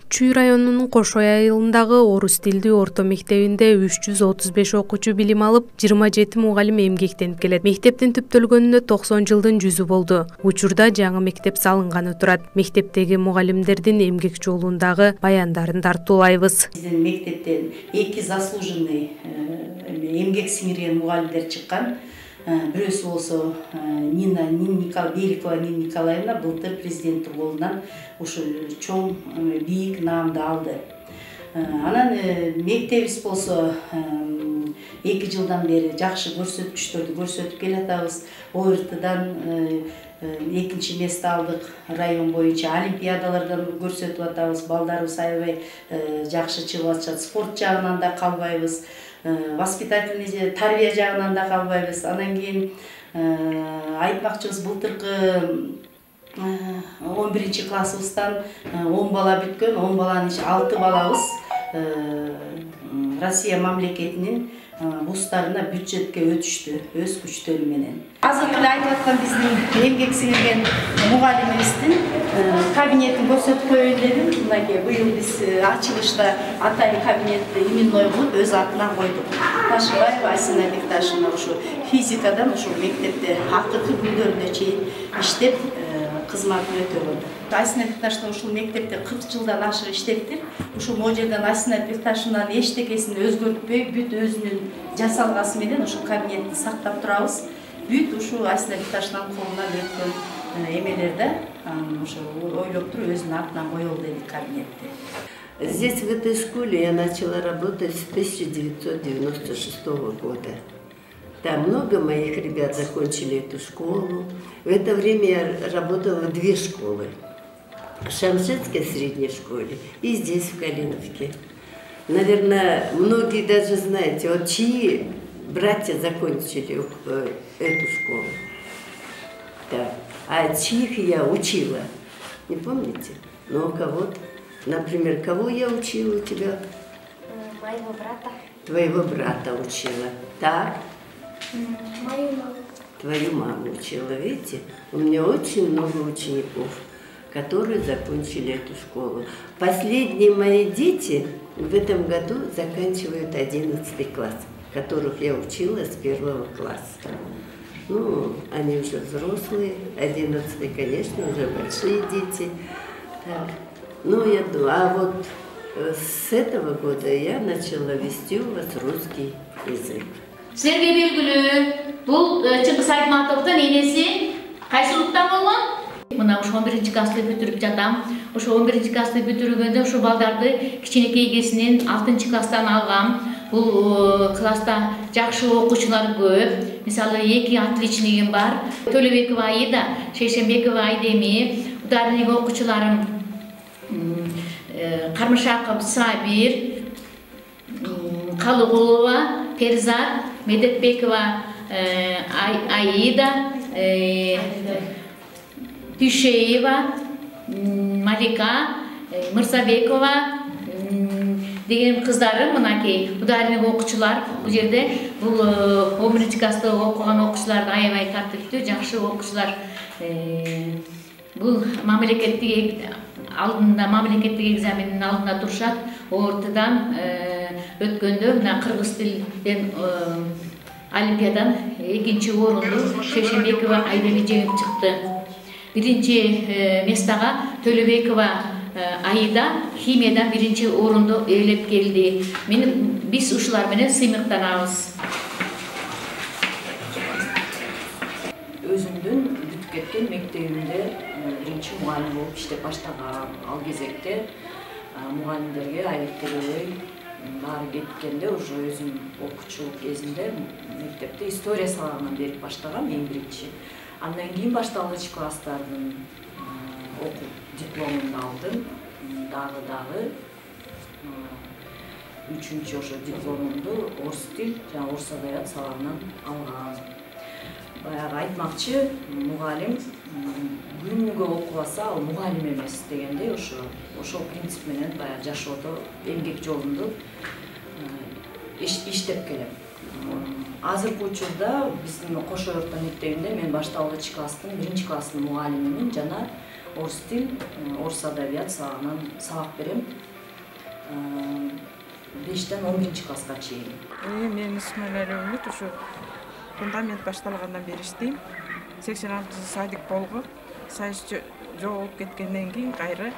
Чүй районунун Кош Ой айылындагы орус тилдүү орто мектебинде 335 окуучу билим алып, 27 мугалим эмгектенип келет. Мектептин түптөлгөнүнө 90 жылдын 100 болду. Учурда жаңы мектеп салынганы турат. Мектептеги мугалимдердин эмгек жолундагы баяндарын тартуулайбыз. Биздин мектептен 2 заслуженный эмгек сиңирген мугалимдер чыккан. Бирөөсү болсо Нина Беликова Нина Николаевна былтыр президенттин колунан ушул чоң бийик наамды алды. Анан мектебибиз болсо 2 жылдан бери жакшы көрсөткүчтөрдү көрсөтүп келатабыз. ОРТдан 2-нчи место алдык. Район боюнча олимпиадалардан көрсөтүп атабыз. Балдарыбыз аябай жакшы чыгып атышат. Спорт жагынан да калбайбыз. Воспитательный тарбия жагынан да калбайбыз. Анан кийин айтмакчыбыз, былтыркы 11-чи классыбыздан 10 бала бүткөн, 10 баланын ичинде 6 балабыз Россия мамлекетинин вуздарына бюджетке өтүштү өз күчтөрү менен. Азыр эле айтып аткан биздин эмгек сиңирген мугалимибиздин кабинетин көрсөтүп коеюн дедим. Мынакей быйыл биз ачылышта атайын кабинетти именной кылып өз атынан койдук. Ташыбаева Айсина Бекташевна ушу физикадан ушул мектепте акыркы күндөрүнө чейин иштеп кызматын өтөгөн. Айсина Бекташевна ушул мектепте 40 жылдан ашык иштептир. Ушул жерден Айсина Бекташевнанын эчтекесин өзгөртпөй, бүт өзүнүн жасалгасы менен ушул кабинетти сактап турабыз. Бүт ушул Айсина Бекташевнанын колунан өткөн эмелерде ошо ойлоп туруп өзүнүн атынан коелу дедик кабинетти. Здесь, в этой школе, я начала работать с 1996 года. Там много моих ребят закончили эту школу. В это время я работала в 2 школы. В Шамшетской средней школе и здесь, в Калиновке. Наверное, многие даже знаете, вот чьи братья закончили эту школу. Да. А чьих я учила. Не помните? Но у кого-то. Например, кого я учила у тебя? Моего брата. Твоего брата учила. Так? Мою маму. Твою маму учила, видите? У меня очень много учеников, которые закончили эту школу. Последние мои дети в этом году заканчивают 11 класс, которых я учила с 1 класса. Ну, они уже взрослые, 11, конечно, уже большие дети. Так. Ну, я думаю, а вот с этого года я начала вести у вас русский язык. Сізерге белгілі, бұл Чыңгыз Айтматовтың енесі қайсы ұлттан болған? Мына ушу 11-чи классты бүтүрүп жатам. Ушу 11-чи классты бүтүргөндө ушу балдарды кичинекей кезинен 6-чы класстан алгам. Бул класста жакшы окуучулар көп. Мисалы 2 отличнигим бар. Төлөбекова Аида, Шейшенбекова Айдеми, ударник окуучуларым Кармышаков Сабир, Калыгулова Перзат, Медетбекова Аида, Тюшеева, Малика, Мырзабекова деген кыздарым, мынакей ударник окуучулар. Бул жерде бул 11-чи класста окуган окуучуларды аябай тартиптүү, жакшы окуучулар. Бул мамлекеттик алдында, мамлекеттик экзаменин алдында турушат. ОРТдан өткөндө мына кыргыз тилден олимпиадан 2-нчи орунду Шейшенбекова Айдеми жеңип чыкты. 1-нчи местага Төлөбекова Аида химиядан 1-нчи орунду ээлеп келди. Биз ушулар менен сыймыктанабыз. Өзүмдүн бүтүп кеткен мектебимде 1-нчи мугалим болуп иштеп баштагам. Ал кезекте мугалимдерге айыптырбай баары кеткенде уже өзүм окуучулук кезинде мектепте история сабагынан берип баштагам эң биринчи. Андан кийин башталгыч класстардын окуу дипломун алдым. Дагы 3-чү ошо дипломумду орус тил жана орус адабият сабагынан алгам. Баягы айтмакчы, мугалим күнүгө окубаса ал мугалим эмес дегендей ошол принцип менен баягы жашоодо эмгек жолунду иштеп келем. Азыркы учурда биздин Кош Ой орто мектебинде мен башталгыч класстын 1-чи класстын мугалимимин жана орус тил, орус адабият сабагынан сабак берем. 5-тен 11 класска чейин. Мен Исмаилова Үмүт ушу фундамент башталгандан бери иштейм. 86 садик болгоп, сайыс жоголуп кеткенден кийин кайра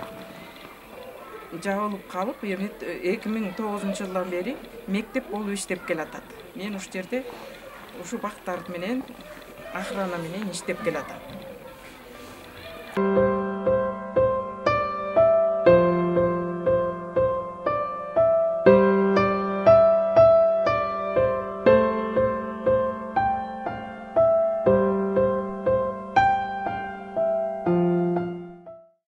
жабылып калып, эми 2009-жылдан бери мектеп болуп иштеп келатат. Мен ушул жерде ушу бактар менен охрана менен иштеп келатам.